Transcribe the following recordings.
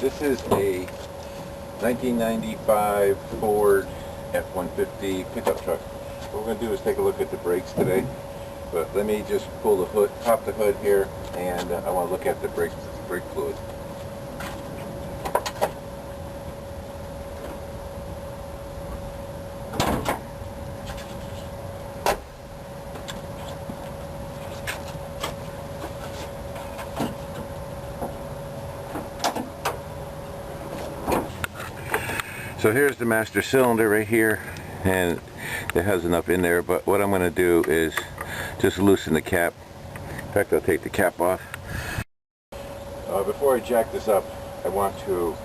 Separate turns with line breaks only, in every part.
This is a 1995 Ford F-150 pickup truck. What we're going to do is take a look at the brakes today. But let me just pull the hood, pop the hood here, and I want to look at the brake fluid. So here's the master cylinder right here, and it has enough in there, but what I'm going to do is just loosen the cap. In fact, I'll take the cap off. Before I jack this up, I want to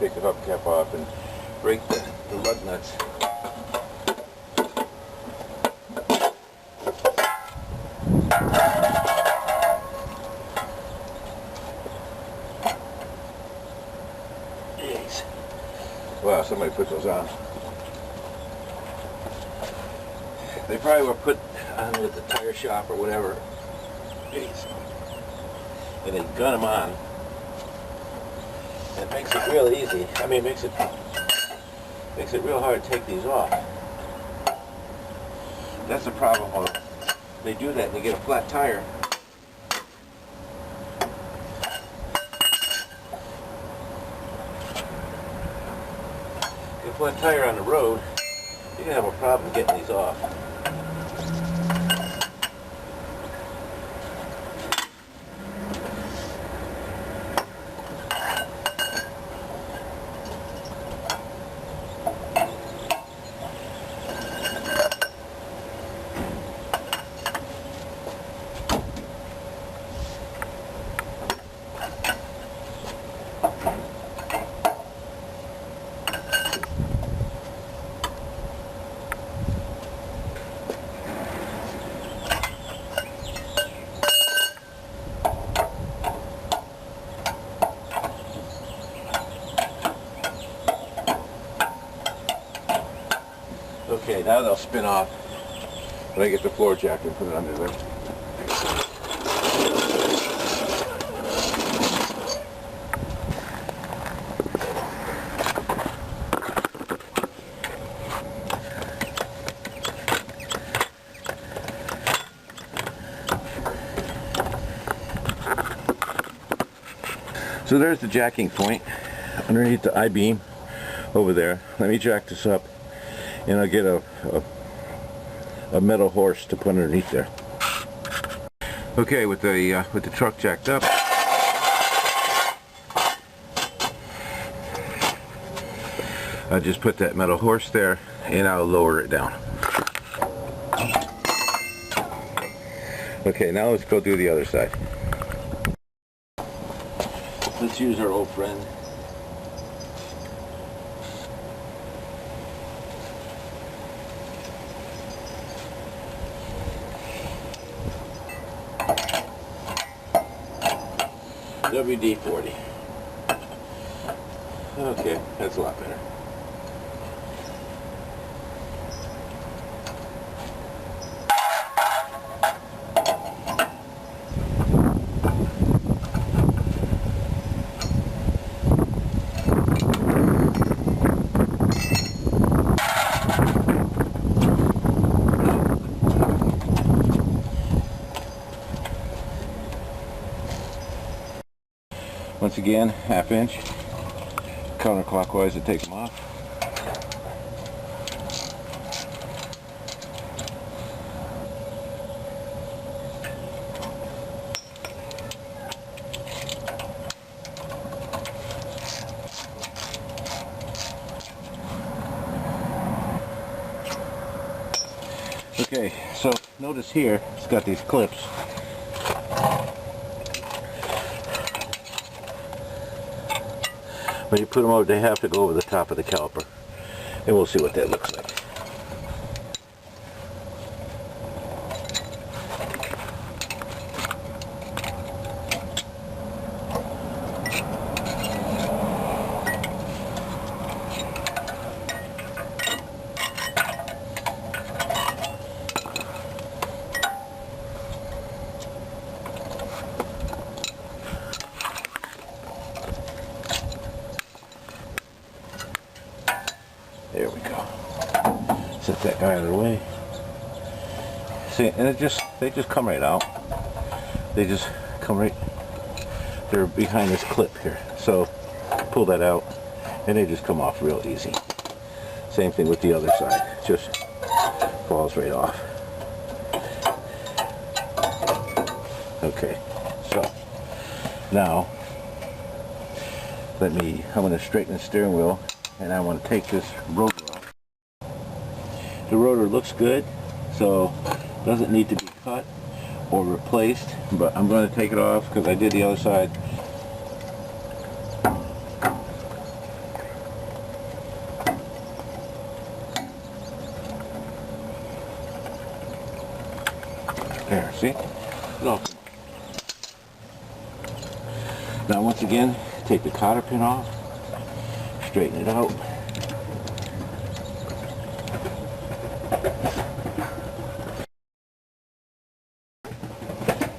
take the hubcap off and break the lug nuts. Jeez. Wow, somebody put those on. They probably were put on with the tire shop or whatever. Jeez. And they gun them on. And it makes it real easy. I mean, makes it real hard to take these off. That's the problem when they do that and they get a flat tire. Get a flat tire on the road, you're gonna have a problem getting these off. Okay, now they'll spin off when I get the floor jack and put it under there. So there's the jacking point underneath the I-beam over there. Let me jack this up, and I'll get a metal horse to put underneath there. Okay, with the truck jacked up, I just put that metal horse there, and I'll lower it down. Okay, now let's go do the other side. Let's use our old friend. WD-40. Okay, that's a lot better. Once again, ½ inch, counterclockwise to take them off. Okay, so notice here, it's got these clips. When you put them over, they have to go over the top of the caliper, and we'll see what that looks like. set that guy out of the way. See, and they just come right out. They just come right, they're behind this clip here. So pull that out and they just come off real easy. Same thing with the other side, just falls right off. Okay, so now I'm going to straighten the steering wheel, and I want to take this rotor off. The rotor looks good, so doesn't need to be cut or replaced, but I'm going to take it off because I did the other side. There, see? Look. Now once again, take the cotter pin off, straighten it out.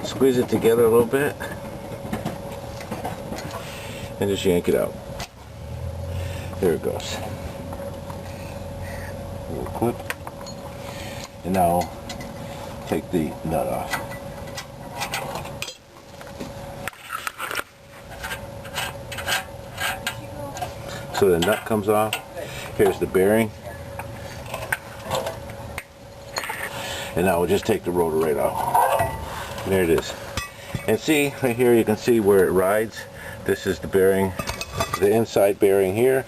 Squeeze it together a little bit and just yank it out. There it goes. A little clip. And now take the nut off. So the nut comes off. Here's the bearing. And now we'll just take the rotor right off. There it is. And see, right here you can see where it rides. This is the bearing. The inside bearing here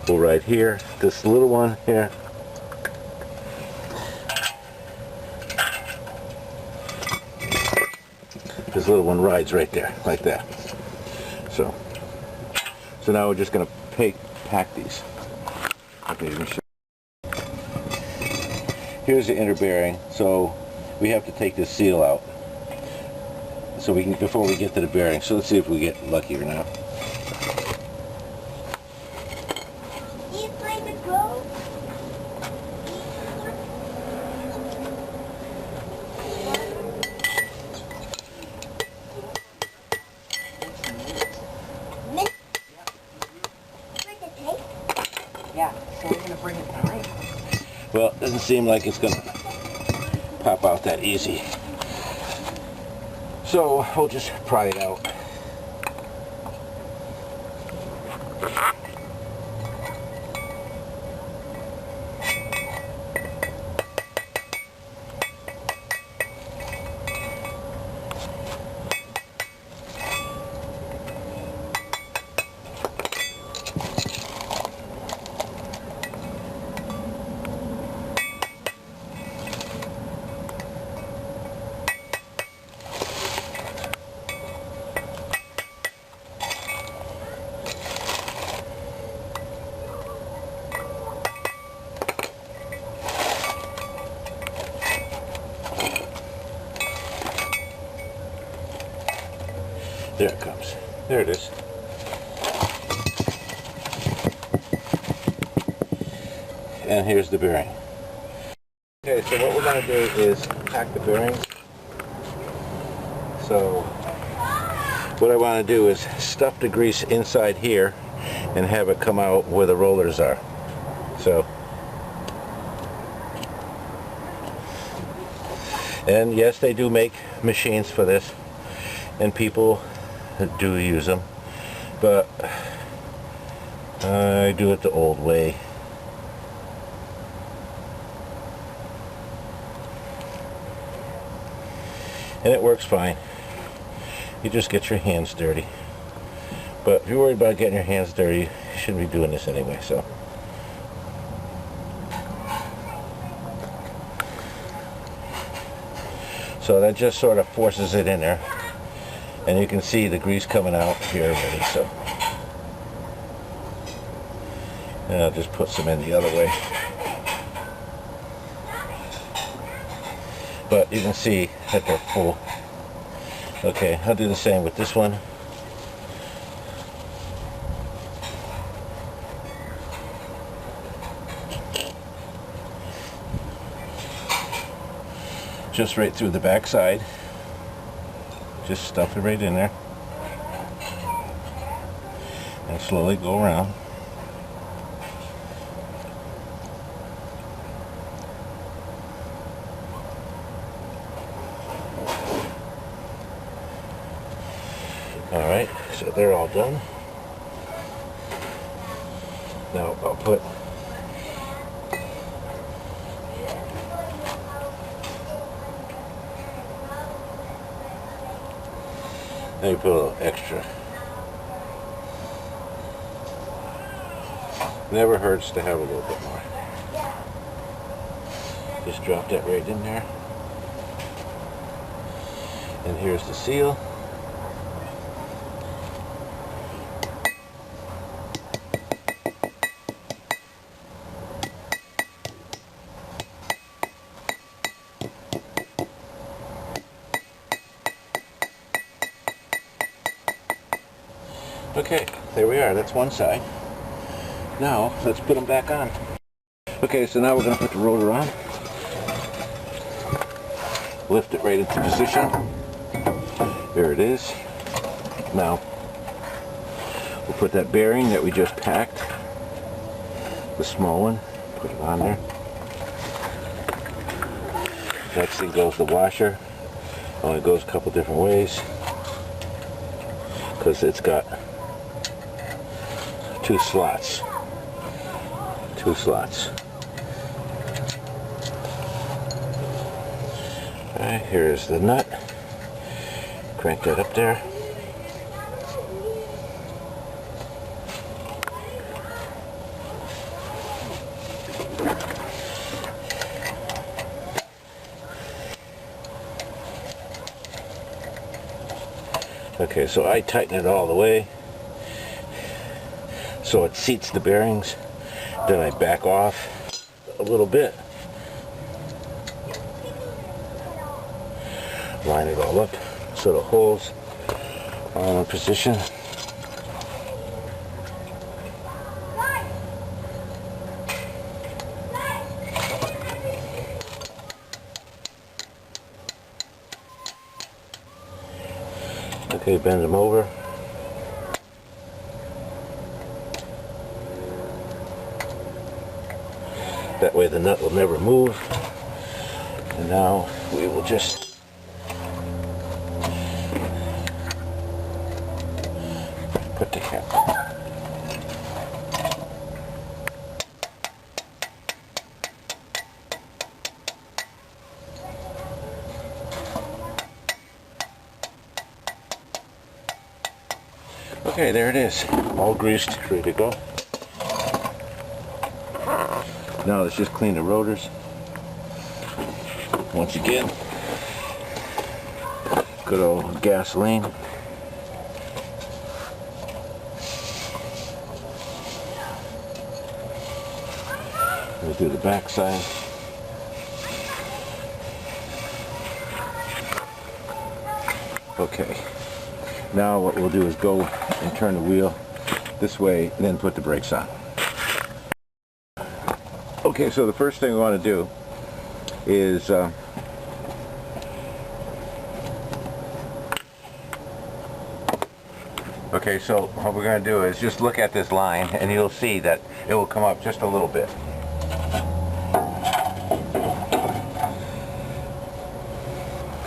will ride here. This little one here. This little one rides right there, like that. So now we're just going to pack these. Okay, let me show. Here's the inner bearing. So we have to take this seal out, so we can, before we get to the bearing. So let's see if we get lucky or not.
Yeah, so we're going to bring it behind.
Well, it doesn't seem like it's going to pop out that easy. So we'll just pry it out. There it comes. There it is. And here's the bearing. Okay, so what we're going to do is pack the bearings. So what I want to do is stuff the grease inside here and have it come out where the rollers are. So, and yes, they do make machines for this, and people do use them, but I do it the old way. And it works fine. You just get your hands dirty. But if you're worried about getting your hands dirty, you shouldn't be doing this anyway, so. So that just sort of forces it in there. And you can see the grease coming out here already, so. And I'll just put some in the other way. But you can see that they're full. Okay, I'll do the same with this one. Just right through the back side. Just stuff it right in there and slowly go around. Alright, so they're all done. Now I'll put let me put a little extra. Never hurts to have a little bit more. Just drop that right in there. And here's the seal. Okay, there we are. That's one side. Now, let's put them back on. Okay, so now we're going to put the rotor on. Lift it right into position. There it is. Now, we'll put that bearing that we just packed, the small one, put it on there. Next thing goes the washer. Only goes a couple different ways because it's got two slots. Alright, here's the nut. Crank that up there. Okay, so I tighten it all the way so it seats the bearings. Then I back off a little bit. Line it all up so the holes are in position. Okay, bend them over. That way the nut will never move. And now we will just put the cap on. Okay, there it is. All greased, ready to go. Now let's just clean the rotors. Once again, good old gasoline. We'll do the back side. Okay. Now what we'll do is go and turn the wheel this way and then put the brakes on. Okay, so the first thing we want to do is okay, so what we're going to do is just look at this line and you'll see that it will come up just a little bit.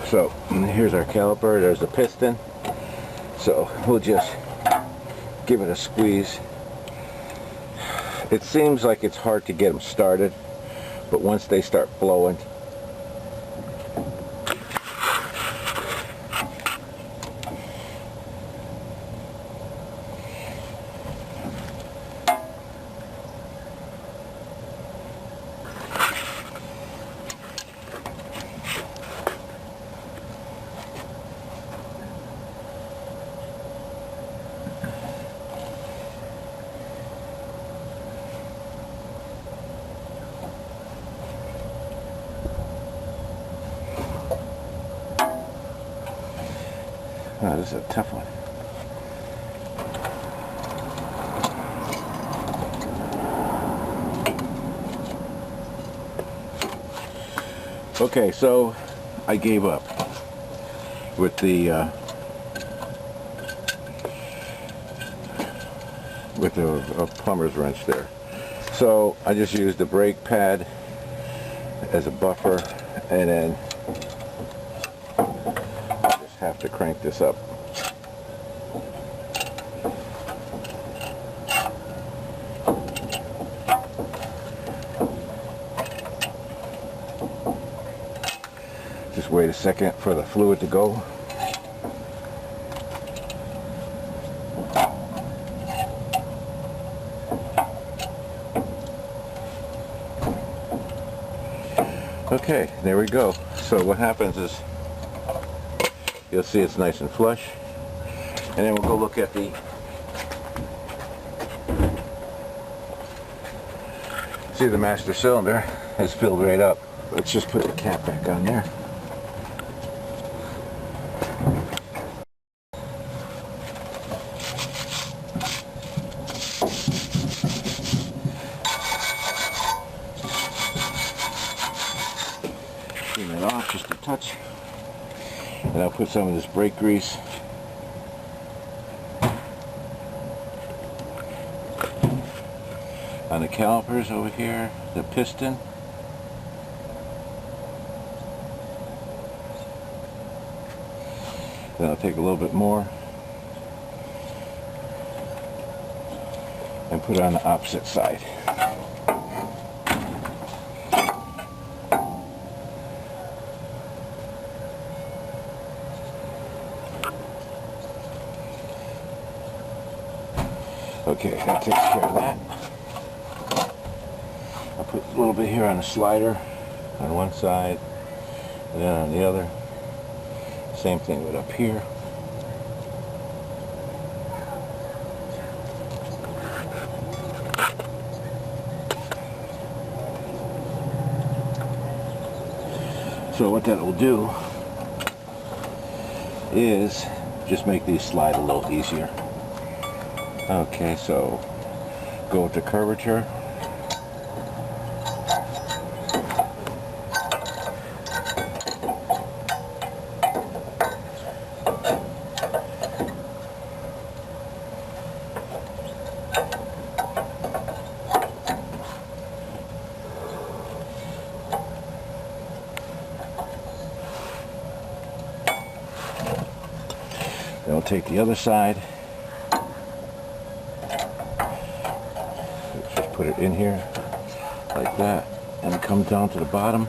So here's our caliper, there's the piston. So we'll just give it a squeeze. It seems like it's hard to get them started, but once they start flowing, oh, this is a tough one. Okay, so I gave up with the plumber's wrench there. So I just used the brake pad as a buffer, and then have to crank this up. Just wait a second for the fluid to go. Okay, there we go. So what happens is, you'll see it's nice and flush. And then we'll go look at the, see, the master cylinder has filled right up. Let's just put the cap back on there. Clean it off just a touch. And I'll put some of this brake grease on the calipers over here, the piston. Then I'll take a little bit more and put it on the opposite side. Okay, that takes care of that. I'll put a little bit here on the slider on one side and then on the other. Same thing with up here. So what that will do is just make these slide a little easier. Okay, so go with the curvature. Then we'll take the other side. Just put it in here like that and come down to the bottom.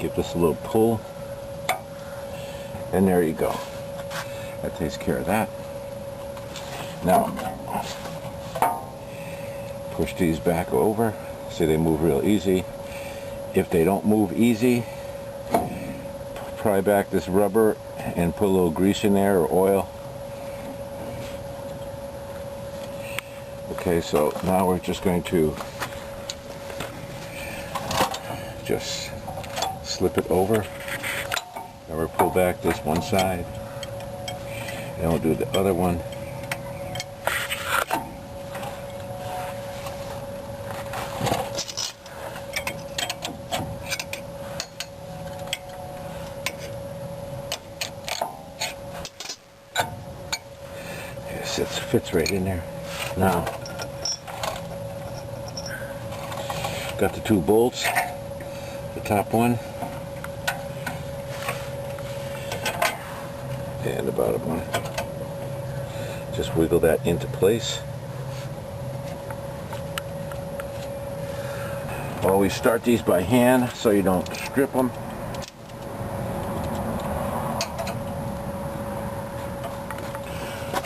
Give this a little pull. And there you go. That takes care of that. Now, push these back over. See, they move real easy. If they don't move easy, pry back this rubber and put a little grease in there or oil. Okay, so now we're just going to just slip it over. Now we'll pull back this one side and we'll do the other one. It fits right in there. Now, got the two bolts, the top one and the bottom one. Just wiggle that into place. Always start these by hand so you don't strip them.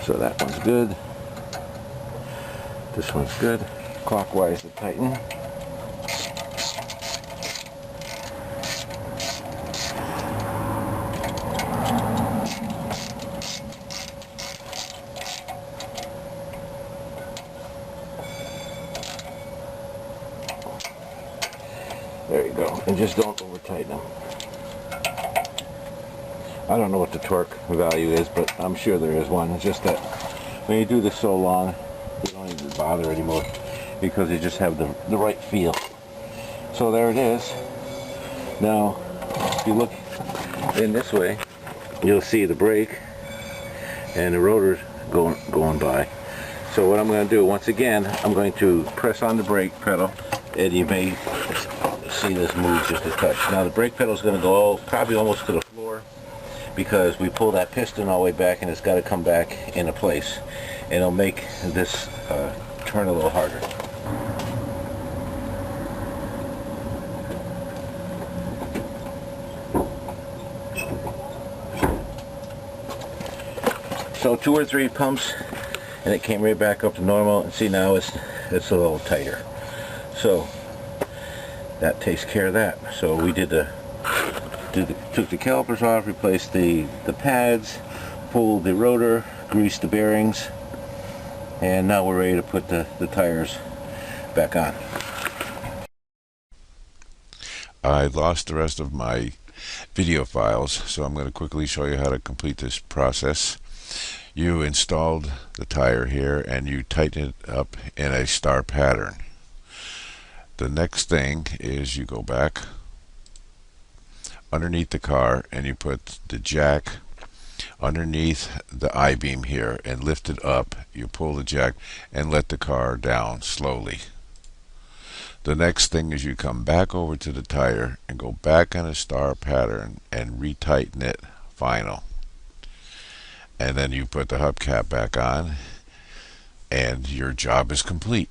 So that one's good. This one's good. Clockwise to tighten. There you go. And just don't over tighten them. I don't know what the torque value is, but I'm sure there is one. It's just that when you do this so long, you don't even bother anymore because you just have the right feel. So there it is. Now, if you look in this way, you'll see the brake and the rotors going by. So what I'm going to do, once again, I'm going to press on the brake pedal, and you may see this move just a touch. Now the brake pedal is going to go probably almost to the floor, because we pull that piston all the way back and it's got to come back into place, and it'll make this turn a little harder. So 2 or 3 pumps and it came right back up to normal, and see now it's a little tighter. So that takes care of that. So we took the calipers off, replaced the pads, pulled the rotor, greased the bearings, and now we're ready to put the tires back on.
I lost the rest of my video files, so I'm going to quickly show you how to complete this process. You installed the tire here and you tighten it up in a star pattern. The next thing is you go back underneath the car and you put the jack underneath the I-beam here and lift it up. You pull the jack and let the car down slowly. The next thing is you come back over to the tire and go back on a star pattern and retighten it final. And then you put the hubcap back on and your job is complete.